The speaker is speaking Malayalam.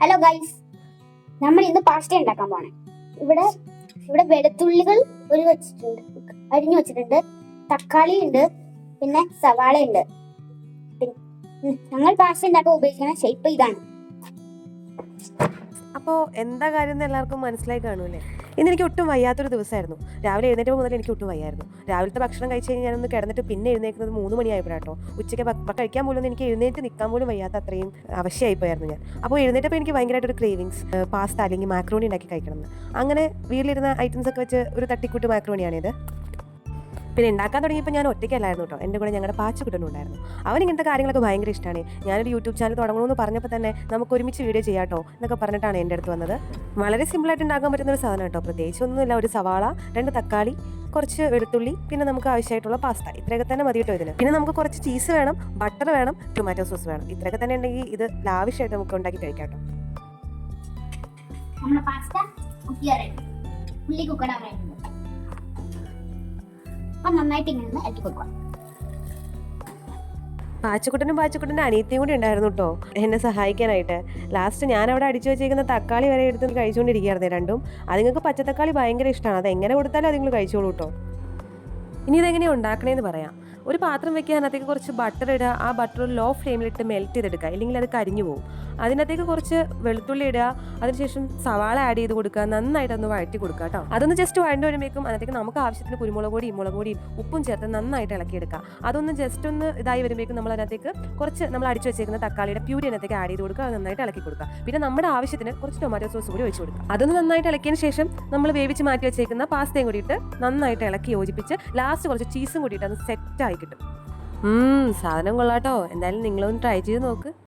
ഹലോ ഗൈസ്, നമ്മൾ ഇന്ന് പാസ്ത ഉണ്ടാക്കാൻ പോണേ. ഇവിടെ ഇവിടെ വെളുത്തുള്ളികൾ അരിഞ്ഞു വെച്ചിട്ടുണ്ട്, തക്കാളി ഉണ്ട്, പിന്നെ സവാള ഉണ്ട്. ഞങ്ങൾ പാസ്ത ഉണ്ടാക്കാൻ ഉപയോഗിക്കുന്ന ഷേപ്പ് ഇതാണ്. അപ്പോൾ എന്താ കാര്യം എന്ന് എല്ലാവർക്കും മനസ്സിലായി കാണൂലേ? ഇന്ന് എനിക്ക് ഒട്ടും വയ്യാത്തൊരു ദിവസമായിരുന്നു. രാവിലെ എഴുന്നേറ്റ് മുതൽ എനിക്ക് ഒട്ടും വയ്യായിരുന്നു. രാവിലത്തെ ഭക്ഷണം കഴിച്ച് കഴിഞ്ഞാൽ ഞാനൊന്ന് കിടന്നിട്ട് പിന്നെ എഴുന്നേൽക്കുന്നത് 3 മണിയായപ്പോഴാട്ടോ. ഉച്ചയ്ക്ക് കഴിക്കാൻ പോലും എനിക്ക് എഴുന്നേറ്റ് നിൽക്കാൻ പോലും വയ്യാത്ത അത്രയും അവശയായിപ്പോയായിരുന്നു ഞാൻ. അപ്പോൾ എഴുന്നേറ്റപ്പോൾ എനിക്ക് ഭയങ്കരമായിട്ടൊരു ക്രേവിങ്സ്, പാസ്ത അല്ലെങ്കിൽ മാക്രോണി ഉണ്ടാക്കി കഴിക്കണം എന്ന്. അങ്ങനെ വീട്ടിലിരുന്ന ഐറ്റംസ് ഒക്കെ വെച്ച് ഒരു തട്ടിക്കൂട്ട് മാക്രോണിയാണിത്. പിന്നെ ഉണ്ടാക്കാൻ തുടങ്ങിയപ്പോൾ ഞാൻ ഒറ്റയ്ക്കല്ലായിരുന്നു കേട്ടോ, എൻ്റെ കൂടെ ഞങ്ങളുടെ പാച്ചുകുട്ടനും ഉണ്ടായിരുന്നു. അവൻ ഇങ്ങനത്തെ കാര്യങ്ങളൊക്കെ ഭയങ്കര ഇഷ്ടമാണ്. ഞാനൊരു യൂട്യൂബ് ചാനൽ തുടങ്ങണമെന്ന് പറഞ്ഞപ്പോൾ തന്നെ നമുക്ക് ഒരുമിച്ച് വീഡിയോ ചെയ്യാട്ടോ എന്നൊക്കെ പറഞ്ഞിട്ടാണ് എൻ്റെ അടുത്ത് വന്നത്. വളരെ സിമ്പിളായിട്ട് ഉണ്ടാക്കാൻ പറ്റുന്ന ഒരു സാധനം കേട്ടോ. പ്രത്യേകിച്ചൊന്നുമില്ല, ഒരു സവാള, 2 തക്കാളി, കുറച്ച് വെളുത്തുള്ളി, പിന്നെ നമുക്ക് ആവശ്യമായിട്ടുള്ള പാസ്ത. ഇത്രയൊക്കെ തന്നെ മതി കേട്ടോ ഇതിന്. പിന്നെ നമുക്ക് കുറച്ച് ചീസ് വേണം, ബട്ടർ വേണം, ടൊമാറ്റോ സോസ് വേണം. ഇത്രയൊക്കെ തന്നെ ഉണ്ടെങ്കിൽ ഇത് ലാവിഷായിട്ട് നമുക്ക് ഉണ്ടാക്കി കഴിക്കാം കേട്ടോ. നമ്മുടെ പാസ്ത ഉള്ളി കുക്കറാറായിട്ടുണ്ട്. അപ്പം നന്നായിട്ട് ഇങ്ങനെ ഇറക്കി കൊടുക്കുക. പാച്ചുക്കുട്ടൻ്റെ അനിയത്തിയും കൂടി ഉണ്ടായിരുന്നു കേട്ടോ എന്നെ സഹായിക്കാനായിട്ട്. ലാസ്റ്റ് ഞാൻ അവിടെ അടിച്ചു വെച്ചേക്കുന്ന തക്കാളി വരെ എടുത്ത് കഴിച്ചുകൊണ്ടിരിക്കുകയായിരുന്നേ രണ്ടും. അതുങ്ങൾക്ക് പച്ചത്തക്കാളി ഭയങ്കര ഇഷ്ടമാണ്. അത് എങ്ങനെ കൊടുത്താലും അതുങ്ങൾ കഴിച്ചോളൂ കേട്ടോ. ഇനി ഇതെങ്ങനെയാണ് ഉണ്ടാക്കണേന്ന് പറയാം. ഒരു പാത്രം വെക്കുക, അതിനകത്തേക്ക് കുറച്ച് ബട്ടർ ഇടുക. ആ ബട്ടർ ലോ ഫ്ലെയിമിലിട്ട് മെൽറ്റ് ചെയ്തെടുക്കുക, ഇല്ലെങ്കിൽ അത് കരിഞ്ഞു പോകും. അതിനകത്തേക്ക് കുറച്ച് വെളുത്തുള്ളി ഇടുക, അതിനുശേഷം സവാള ആഡ് ചെയ്ത് കൊടുക്കുക. നന്നായിട്ടൊന്ന് വഴറ്റി കൊടുക്കുക കേട്ടോ. അതൊന്ന് ജസ്റ്റ് വഴണ്ടി വരുമ്പോഴേക്കും അതിനകത്തേക്ക് നമുക്ക് ആവശ്യത്തിന് കുരുമുളക് പൊടിയും മുളക് പൊടിയും ഉപ്പും ചേർത്ത് നന്നായിട്ട് ഇളക്കിയെടുക്കുക. അതൊന്ന് ജസ്റ്റ് ഒന്ന് ഇതായി വരുമ്പോഴേക്കും നമ്മൾ അതിനകത്തേക്ക് കുറച്ച് നമ്മൾ അടിച്ചു വെച്ചേക്കുന്ന തക്കാളിയുടെ പ്യൂരി അതിനകത്തേക്ക് ആഡ് ചെയ്ത് കൊടുക്കുക. അത് നന്നായിട്ട് ഇളക്കി കൊടുക്കുക. പിന്നെ നമ്മുടെ ആവശ്യത്തിന് കുറച്ച് ടൊമാറ്റോ സോസ് കൂടി ഒഴിച്ച് കൊടുക്കുക. അതൊന്ന് നന്നായിട്ട് ഇളക്കിയതിന് ശേഷം നമ്മൾ വേവിച്ച് മാറ്റി വെച്ചേക്കുന്ന പാസ്തയും കൂടിയിട്ട് നന്നായിട്ട് ഇളക്കി യോജിപ്പിച്ച് ലാസ്റ്റ് കുറച്ച് ചീസും കൂടിയിട്ട് അത് സെറ്റായി കിട്ടും. സാധനം കൊള്ളാട്ടോ. എന്തായാലും നിങ്ങളൊന്ന് ട്രൈ ചെയ്ത് നോക്ക്.